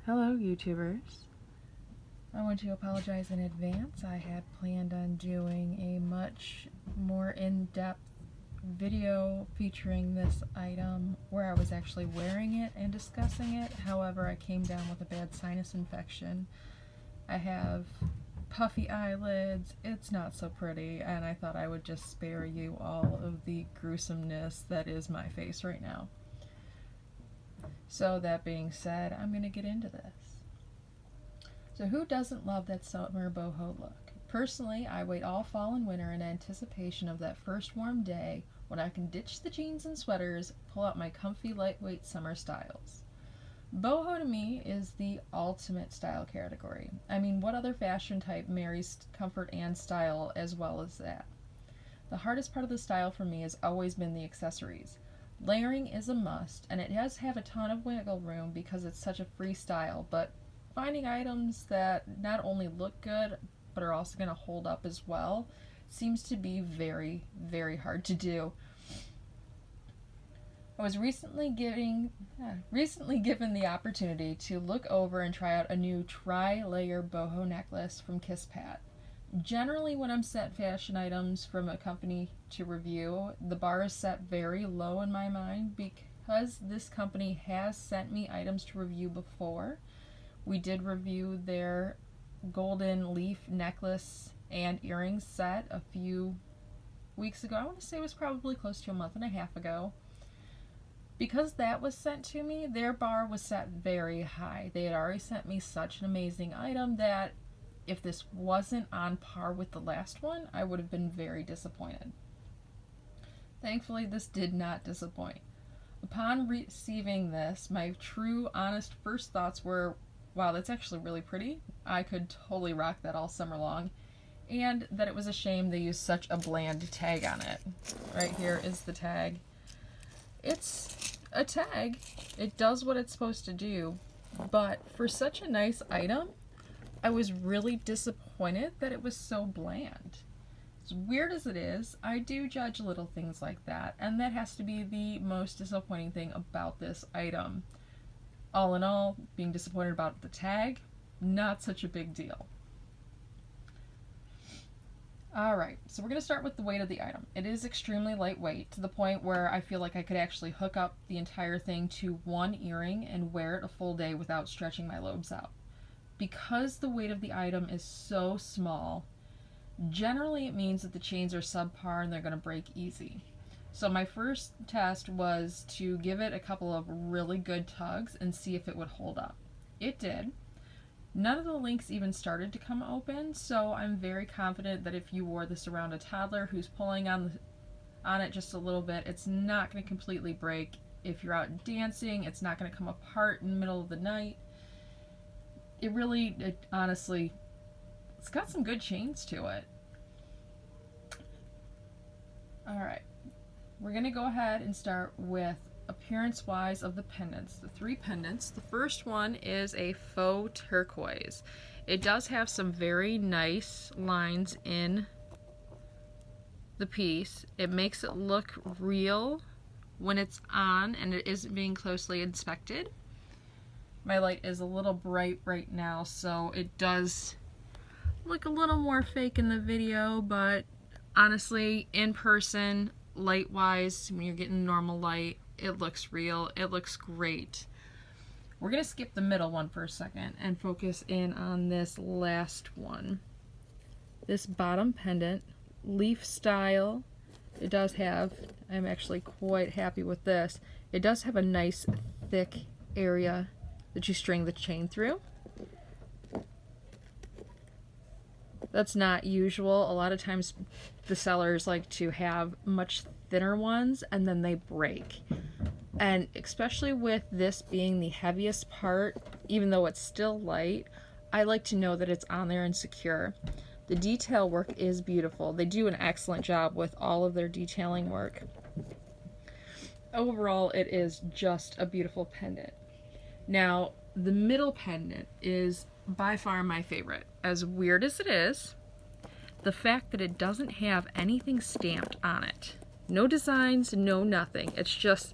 Hello YouTubers. I want to apologize in advance. I had planned on doing a much more in-depth video featuring this item where I was actually wearing it and discussing it. However, I came down with a bad sinus infection. I have puffy eyelids, it's not so pretty, and I thought I would just spare you all of the gruesomeness that is my face right now. So that being said, I'm going to get into this. So who doesn't love that summer boho look? Personally, I wait all fall and winter in anticipation of that first warm day when I can ditch the jeans and sweaters, pull out my comfy lightweight summer styles. Boho to me is the ultimate style category. I mean, what other fashion type marries comfort and style as well as that? The hardest part of the style for me has always been the accessories. Layering is a must, and it does have a ton of wiggle room because it's such a free style, but finding items that not only look good, but are also going to hold up as well, seems to be very, very hard to do. I was recently given the opportunity to look over and try out a new tri-layer boho necklace from Kisspat. Generally, when I'm set fashion items from a company to review, the bar is set very low in my mind because this company has sent me items to review before. We did review their golden leaf necklace and earrings set a few weeks ago. I want to say it was probably close to a month and a half ago. Because that was sent to me, their bar was set very high. They had already sent me such an amazing item that if this wasn't on par with the last one, I would have been very disappointed. Thankfully, this did not disappoint. Upon receiving this, my true, honest first thoughts were, wow, that's actually really pretty. I could totally rock that all summer long. And that it was a shame they used such a bland tag on it. Right here is the tag. It's a tag. It does what it's supposed to do. But for such a nice item, I was really disappointed that it was so bland. As weird as it is, I do judge little things like that, and that has to be the most disappointing thing about this item. All in all, being disappointed about the tag, not such a big deal. Alright, so we're going to start with the weight of the item. It is extremely lightweight, to the point where I feel like I could actually hook up the entire thing to one earring and wear it a full day without stretching my lobes out. Because the weight of the item is so small, generally it means that the chains are subpar and they're going to break easy. So my first test was to give it a couple of really good tugs and see if it would hold up. It did. None of the links even started to come open, so I'm very confident that if you wore this around a toddler who's pulling on it just a little bit, it's not going to completely break. If you're out dancing, it's not going to come apart in the middle of the night. Honestly, it's got some good chains to it. Alright, we're going to go ahead and start with appearance-wise of the pendants. The three pendants. The first one is a faux turquoise. It does have some very nice lines in the piece. It makes it look real when it's on and it isn't being closely inspected. My light is a little bright right now, so it does look a little more fake in the video, but honestly, in person, light-wise, when you're getting normal light, it looks real. It looks great. We're going to skip the middle one for a second and focus in on this last one. This bottom pendant, leaf style. It does have, I'm actually quite happy with this, it does have a nice thick area that you string the chain through. That's not usual. A lot of times the sellers like to have much thinner ones and then they break. And especially with this being the heaviest part, even though it's still light, I like to know that it's on there and secure. The detail work is beautiful. They do an excellent job with all of their detailing work. Overall, it is just a beautiful pendant. Now, the middle pendant is by far my favorite. As weird as it is, the fact that it doesn't have anything stamped on it. No designs, no nothing. It's just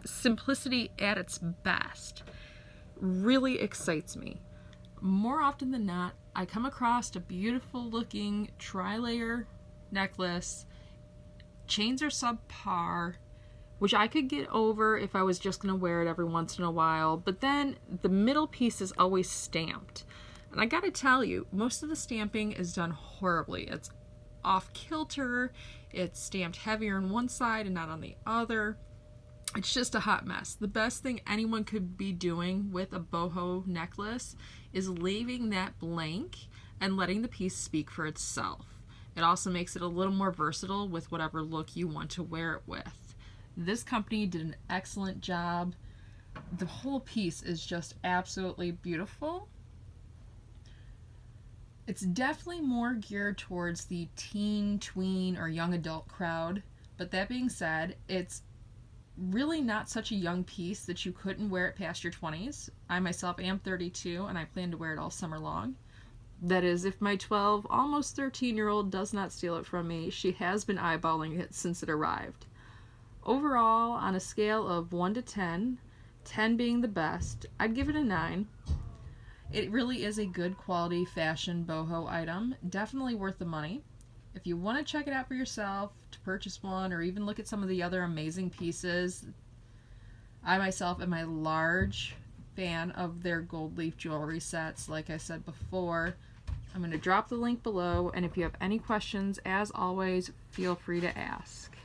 simplicity at its best. really excites me. More often than not, I come across a beautiful looking tri-layer necklace. Chains are subpar, which I could get over if I was just going to wear it every once in a while, but then the middle piece is always stamped. And I gotta tell you, most of the stamping is done horribly. It's off kilter, it's stamped heavier on one side and not on the other. It's just a hot mess. The best thing anyone could be doing with a boho necklace is leaving that blank and letting the piece speak for itself. It also makes it a little more versatile with whatever look you want to wear it with. This company did an excellent job. The whole piece is just absolutely beautiful. It's definitely more geared towards the teen, tween, or young adult crowd. But that being said, it's really not such a young piece that you couldn't wear it past your 20s. I myself am 32 and I plan to wear it all summer long. That is, if my 12, almost 13-year-old does not steal it from me. She has been eyeballing it since it arrived. Overall, on a scale of 1 to 10, 10 being the best, I'd give it a 9. It really is a good quality fashion boho item, definitely worth the money. If you want to check it out for yourself, to purchase one, or even look at some of the other amazing pieces, I myself am a large fan of their gold leaf jewelry sets, like I said before. I'm going to drop the link below, and if you have any questions, as always, feel free to ask.